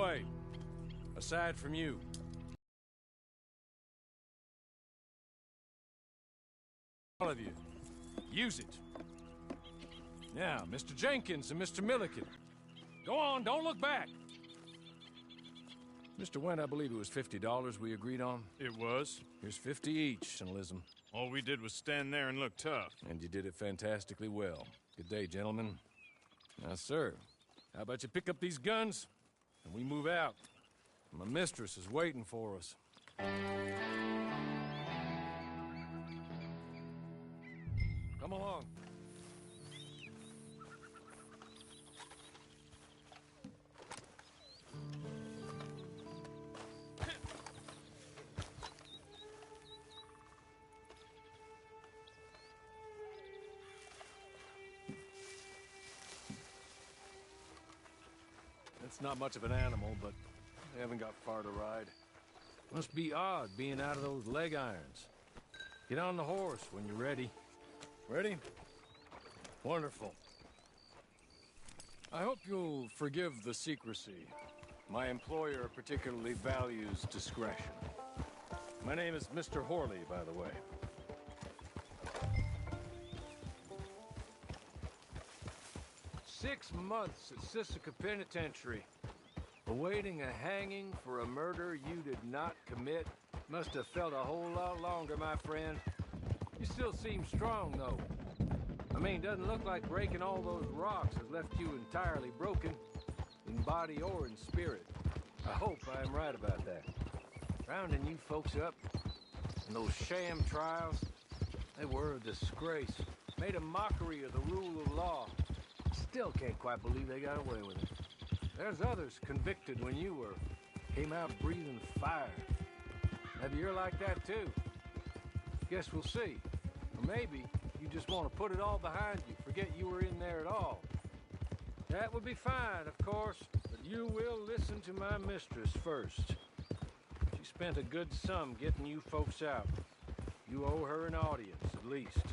way. Aside from you. All of you. Use it. Now, Mr. Jenkins and Mr. Milliken. Go on, don't look back. Mr. Wendt, I believe it was $50 we agreed on. It was. Here's 50 each, Journalism. All we did was stand there and look tough. And you did it fantastically well. Good day, gentlemen. Now, sir, how about you pick up these guns, and we move out? My mistress is waiting for us. Come along. It's not much of an animal, but they haven't got far to ride. Must be odd being out of those leg irons. Get on the horse when you're ready. Ready? Wonderful. I hope you'll forgive the secrecy. My employer particularly values discretion. My name is Mr. Horley, by the way. "6 months at Sisika Penitentiary, awaiting a hanging for a murder you did not commit. Must have felt a whole lot longer, my friend. You still seem strong, though. I mean, doesn't look like breaking all those rocks has left you entirely broken, in body or in spirit. I hope I am right about that. Rounding you folks up, and those sham trials, they were a disgrace. Made a mockery of the rule of law. Still can't quite believe they got away with it. There's others convicted when you were. Came out breathing fire. Maybe you're like that too. Guess we'll see. Or maybe you just want to put it all behind you, forget you were in there at all. That would be fine, of course, but you will listen to my mistress first. She spent a good sum getting you folks out. You owe her an audience, at least.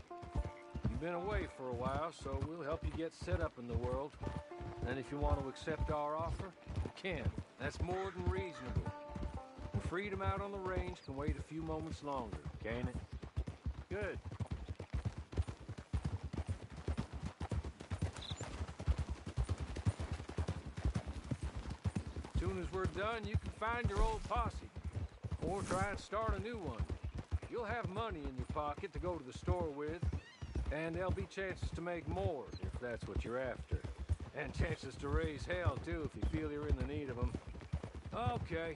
You've been away for a while, so we'll help you get set up in the world. And if you want to accept our offer, you can. That's more than reasonable. And freedom out on the range can wait a few moments longer, can't it? Good. As soon as we're done, you can find your old posse. Or try and start a new one. You'll have money in your pocket to go to the store with. And there'll be chances to make more, if that's what you're after. And chances to raise hell, too, if you feel you're in the need of them. Okay.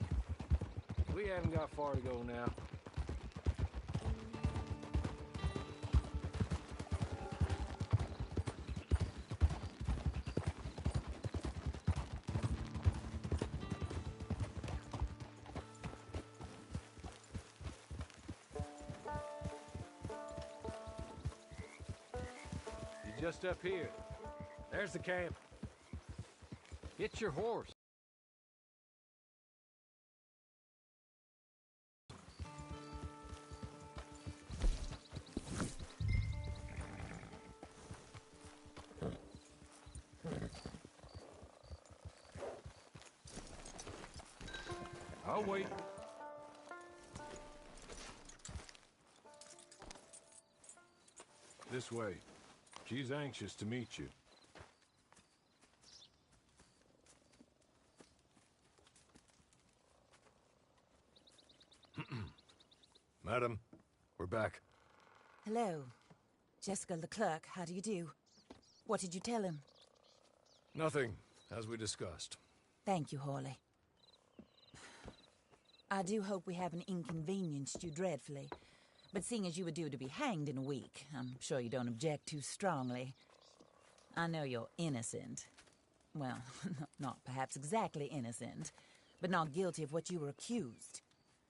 We haven't got far to go now. You're just up here. There's the camp. Get your horse. I'll wait. This way. She's anxious to meet you. Madam, we're back. Hello. Jessica Leclerc, how do you do? What did you tell him? Nothing, as we discussed. Thank you, Horley. I do hope we haven't inconvenienced you dreadfully. But seeing as you were due to be hanged in a week, I'm sure you don't object too strongly. I know you're innocent. Well, not perhaps exactly innocent, but not guilty of what you were accused.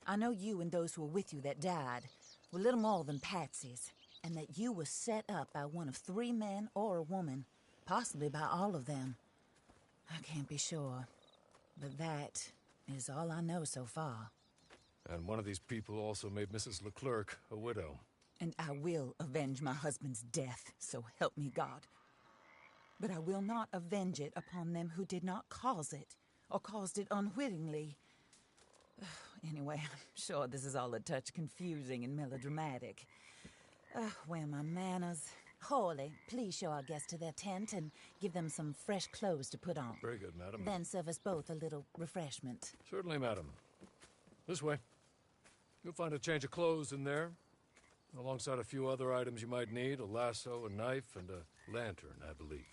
I know you and those who were with you that died were little more than patsies, and that you were set up by one of 3 men or a woman, possibly by all of them. I can't be sure, but that is all I know so far. And one of these people also made Mrs. Leclerc a widow. And I will avenge my husband's death, so help me God. But I will not avenge it upon them who did not cause it, or caused it unwittingly. Anyway, I'm sure this is all a touch confusing and melodramatic. Where are my manners? Hawley, please show our guests to their tent and give them some fresh clothes to put on. Very good, madam. Then serve us both a little refreshment. Certainly, madam. This way. You'll find a change of clothes in there, alongside a few other items you might need, a lasso, a knife, and a lantern, I believe.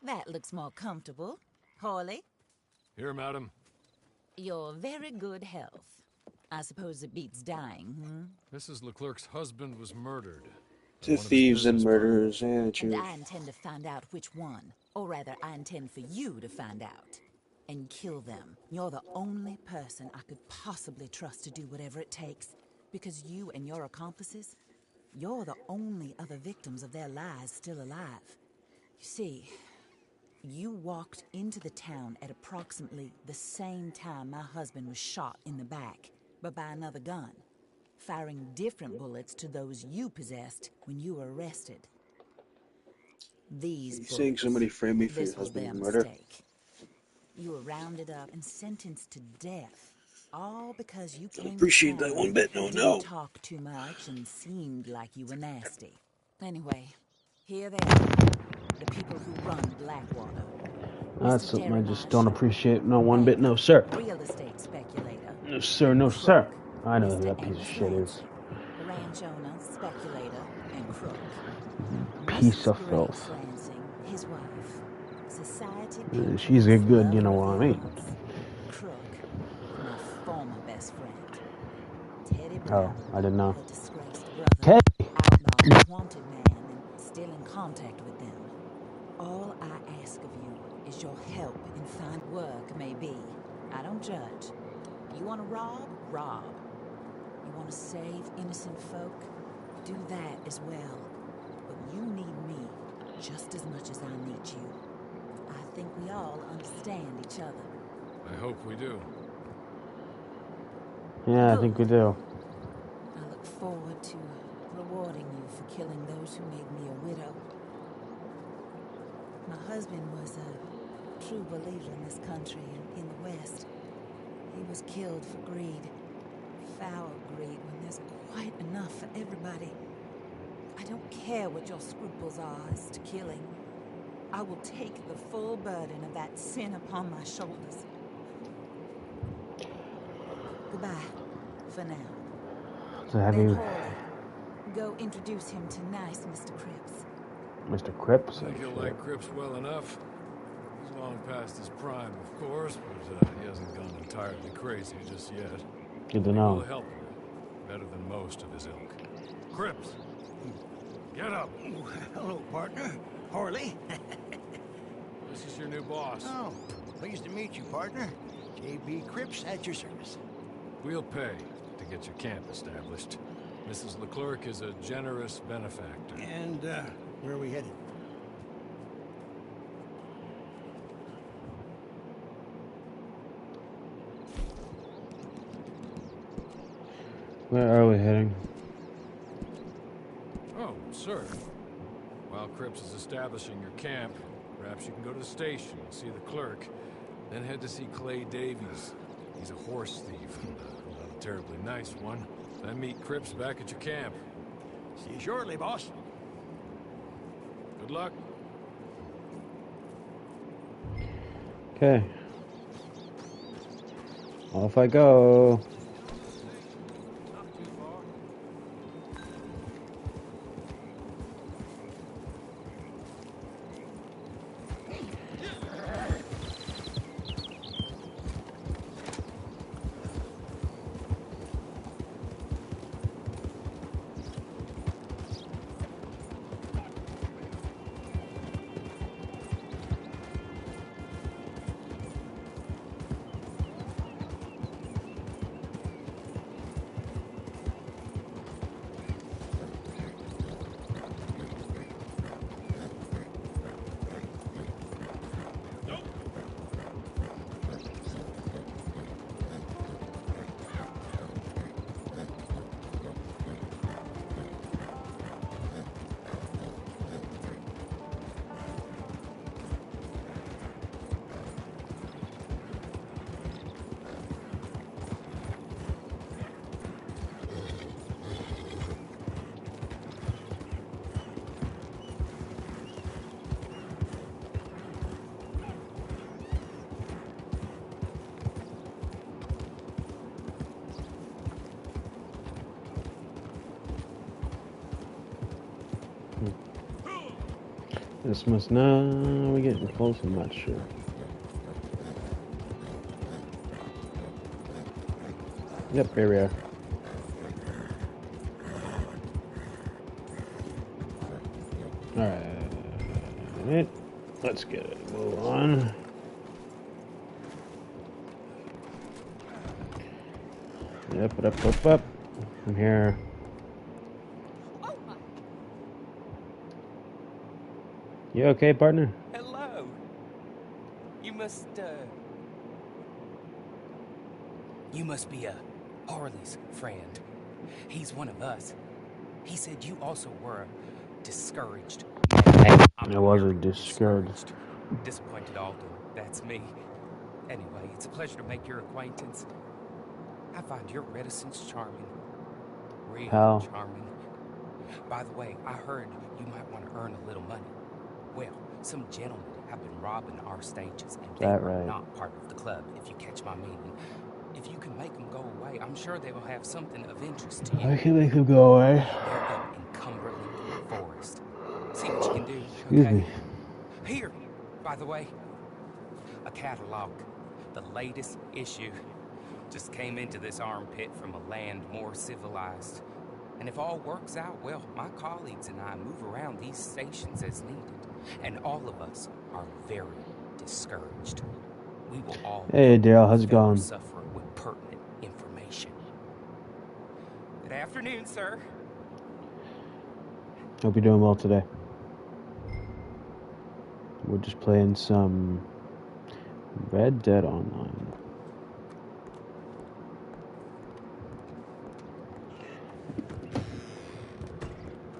That looks more comfortable. Hawley, Here, madam. your very good health. I suppose it beats dying, Mrs. Leclerc's husband was murdered. To thieves and murderers, yeah, And true. I intend to find out which one. Or rather, I intend for you to find out. And kill them. You're the only person I could possibly trust to do whatever it takes. Because you and your accomplices, you're the only other victims of their lies still alive. You see, you walked into the town at approximately the same time my husband was shot in the back, but by another gun, firing different bullets to those you possessed when you were arrested. These You saying somebody framed me for your this was their husband's murder? mistake. You were rounded up and sentenced to death, all because you came Appreciate to that town, one bit, no, didn't no. talk too much, and seemed like you were nasty. Anyway, here they are, the people who run Blackwater. That's Mr. something I just Derry don't Marshall, appreciate. No one bit, no sir. real estate speculator. No sir, no sir. I know who Mr. that piece of Amos shit is. Ramsey, ranch owner, speculator, and crook. Piece Mrs. of Grace filth. Lansing, his wife. Society She's a patroness, good, you know lover what of I mean. violence. Crook, my former best friend. Teddy Oh, Brown, I didn't know. her disgraced brother. Teddy? Outlaw, wanted man, and still in contact with them. All I ask of you is your help in find work, maybe. I don't judge. You want to rob? Rob. You want to save innocent folk? Do that as well. But you need me just as much as I need you. I think we all understand each other. I hope we do. Yeah, I think we do. I look forward to rewarding you for killing those who made me a widow. My husband was a true believer in this country and in the West. He was killed for greed. Foul greed when there's quite enough for everybody. I don't care what your scruples are as to killing. I will take the full burden of that sin upon my shoulders. Goodbye, for now. It's a heavy Then Hawley, go introduce him to nice Mr. Cripps. Mr. Cripps. I think and you'll shit. like Cripps well enough. He's long past his prime, of course, but he hasn't gone entirely crazy just yet. Good to We'll know. help him. Better than most of his ilk. Cripps! Get up! Oh, hello, partner. Harley. This is your new boss. Oh, pleased to meet you, partner. J.B. Cripps at your service. We'll pay to get your camp established. Mrs. Leclerc is a generous benefactor. And, where are we headed? Where are we heading? Oh, sir. While Cripps is establishing your camp, perhaps you can go to the station and see the clerk. Then head to see Clay Davies. He's a horse thief, and not a terribly nice one. Then meet Cripps back at your camp. See you shortly, boss. Good luck. Okay. Off I go. Not too far. This must not. Are we getting close? I'm not sure. Yep, here we are. Alright. Let's get it. Move on. Yep, up. I'm here. You okay, partner? Hello. You must be Harley's friend. He's one of us. He said you also were discouraged. I wasn't discouraged. Disappointed, Alden. That's me. Anyway, it's a pleasure to make your acquaintance. I find your reticence charming. Real How? charming. By the way, I heard you might want to earn a little money. Well, some gentlemen have been robbing our stages, and they are not part of the club, if you catch my meaning. If you can make them go away, I'm sure they will have something of interest to you. I can make them go away. They're up in Cumberland Forest. See what you can do, Excuse me. Here, by the way, a catalog. The latest issue. Just came into this armpit from a land more civilized. And if all works out, well, my colleagues and I move around these stations as needed. And all of us are very discouraged. We will all Hey, Daryl, how's it going? suffer with pertinent information. Good afternoon, sir. Hope you're doing well today. We're just playing some Red Dead Online.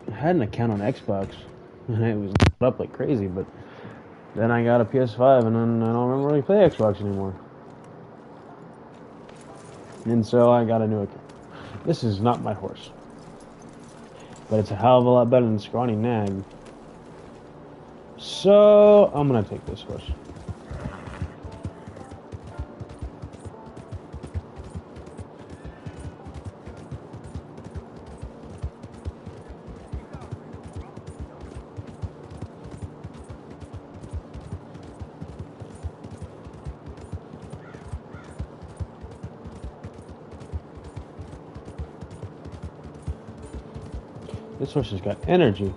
I had an account on Xbox, and it was up like crazy, but then I got a PS5, and then I don't remember really play Xbox anymore. And so I got a new account. This is not my horse, but it's a hell of a lot better than Scrawny Nag. So I'm gonna take this horse. This horse has got energy.